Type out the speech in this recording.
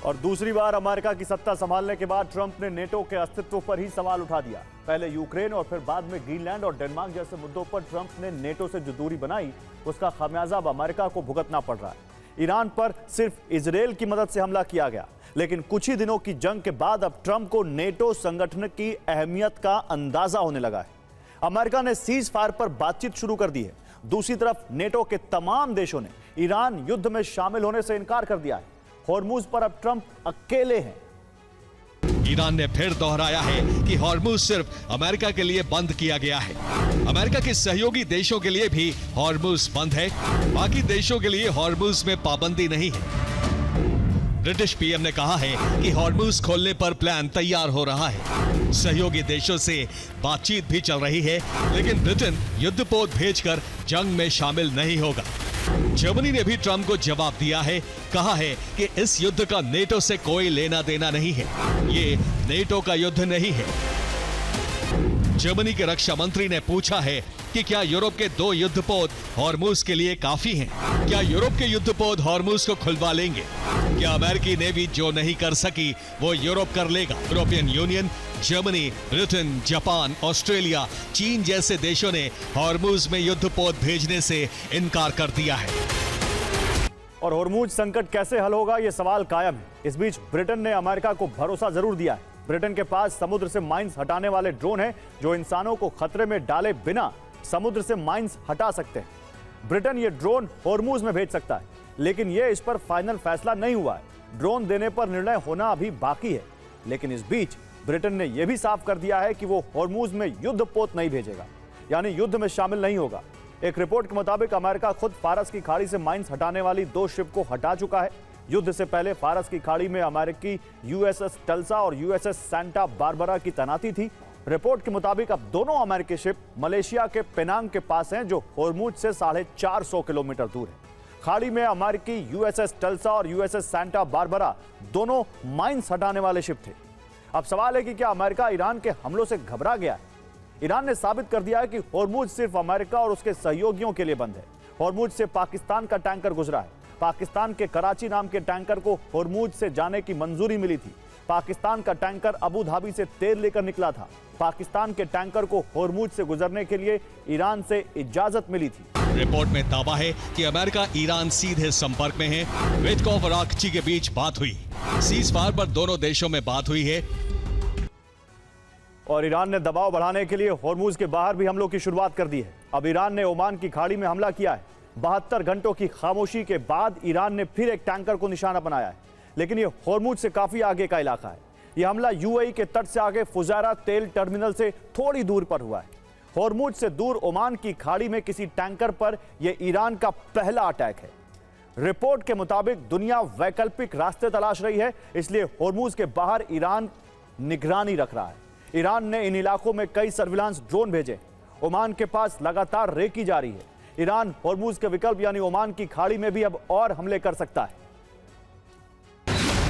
और दूसरी बार अमेरिका की सत्ता संभालने के बाद ट्रंप ने नेटो के अस्तित्व पर ही सवाल उठा दिया। पहले यूक्रेन और फिर बाद में ग्रीनलैंड और डेनमार्क जैसे मुद्दों पर ट्रंप ने नेटो से जो दूरी बनाई, उसका खामियाजा अब अमेरिका को भुगतना पड़ रहा है। ईरान पर सिर्फ इजरायल की मदद से हमला किया गया, लेकिन कुछ ही दिनों की जंग के बाद अब ट्रंप को नेटो संगठन की अहमियत का अंदाजा होने लगा है। अमेरिका ने सीज फायर पर बातचीत शुरू कर दी है। दूसरी तरफ नेटो के तमाम देशों ने ईरान युद्ध में शामिल होने से इनकार कर दिया है। हॉर्मुज पर अब ट्रंप अकेले हैं। ईरान ने फिर दोहराया है कि हॉर्मुज सिर्फ अमेरिका के लिए बंद किया गया है। अमेरिका के सहयोगी देशों के लिए भी हॉर्मुज बंद है, बाकी देशों के लिए हॉर्मुज में पाबंदी नहीं है। ब्रिटिश पीएम ने कहा है कि हॉर्मुज खोलने पर प्लान तैयार हो रहा है। सहयोगी देशों से बातचीत भी चल रही है, लेकिन ब्रिटेन युद्धपोत भेजकर जंग में शामिल नहीं होगा। जर्मनी ने भी ट्रंप को जवाब दिया है, कहा है कि इस युद्ध का नेटो से कोई लेना देना नहीं है, ये नेटो का युद्ध नहीं है। जर्मनी के रक्षा मंत्री ने पूछा है कि क्या यूरोप के 2 युद्धपोत हॉर्मुज के लिए काफी हैं? क्या यूरोप के युद्धपोत हॉर्मुज को खुलवा लेंगे? क्या अमेरिकी नेवी जो नहीं कर सकी वो यूरोप कर लेगा? European union, Germany, Britain, Japan, Australia, चीन जैसे देशों ने हॉर्मुज में युद्धपोत भेजने से इनकार कर दिया है। और हॉर्मुज संकट कैसे हल होगा, यह सवाल कायम है। इस बीच ब्रिटेन ने अमेरिका को भरोसा जरूर दिया है। ब्रिटेन के पास समुद्र से माइंस हटाने वाले ड्रोन हैं, जो इंसानों को खतरे में डाले बिना समुद्र से माइंस हटा सकते हैं। ब्रिटेन ये ड्रोन हॉर्मुज में भेज सकता है, लेकिन यह इस पर फाइनल फैसला नहीं हुआ है। ड्रोन देने पर निर्णय होना अभी बाकी है। लेकिन इस बीच ब्रिटेन ने यह भी साफ कर दिया है कि वो हॉर्मुज में युद्धपोत नहीं भेजेगा, यानी युद्ध में शामिल नहीं होगा। एक रिपोर्ट के मुताबिक अमेरिका खुद फारस की खाड़ी से माइंस हटाने वाली 2 शिप को हटा चुका है। युद्ध से पहले फारस की खाड़ी में अमेरिकी यूएसएस टल्सा और यूएसएस सांता बारबरा की तैनाती थी। रिपोर्ट के मुताबिक अब दोनों अमेरिकी शिप मलेशिया के पेनांग के पास हैं, जो हॉर्मुज से 450 किलोमीटर दूर है। खाड़ी में अमेरिकी यूएसएस टल्सा और यूएसएस सांता बारबरा दोनों माइंस हटाने वाले शिप थे। अब सवाल है कि क्या अमेरिका ईरान के हमलों से घबरा गया है? ईरान ने साबित कर दिया है कि हॉर्मुज सिर्फ अमेरिका और उसके सहयोगियों के लिए बंद है। हॉर्मुज से पाकिस्तान का टैंकर गुजरा है। पाकिस्तान के कराची नाम के टैंकर को हॉर्मुज से जाने की मंजूरी मिली थी। पाकिस्तान का टैंकर अबू धाबी से तेल लेकर निकला था। पाकिस्तान के टैंकर को हॉर्मुज से गुजरने के लिए ईरान से इजाजत मिली थी। रिपोर्ट में दावा है कि अमेरिका ईरान सीधे संपर्क में है। विटकॉफ और आखची के बीच बात हुई। सीज फायर पर दोनों देशों में बात हुई है। और ईरान ने दबाव बढ़ाने के लिए हॉर्मुज के बाहर भी हमलों की शुरुआत कर दी है। अब ईरान ने ओमान की खाड़ी में हमला किया है। 72 घंटों की खामोशी के बाद ईरान ने फिर एक टैंकर को निशाना बनाया है, लेकिन यह हॉर्मुज से काफी आगे का इलाका है। यह हमला यूएई के तट से आगे फुजायरा तेल टर्मिनल से थोड़ी दूर पर हुआ है। हॉर्मुज से दूर ओमान की खाड़ी में किसी टैंकर पर यह ईरान का पहला अटैक है। रिपोर्ट के मुताबिक दुनिया वैकल्पिक रास्ते तलाश रही है, इसलिए हॉर्मुज के बाहर ईरान निगरानी रख रहा है। ईरान ने इन इलाकों में कई सर्विलांस ड्रोन भेजे। ओमान के पास लगातार रेकी जारी है। ईरान हॉर्मुज के विकल्प यानी ओमान की खाड़ी में भी अब और हमले कर सकता है।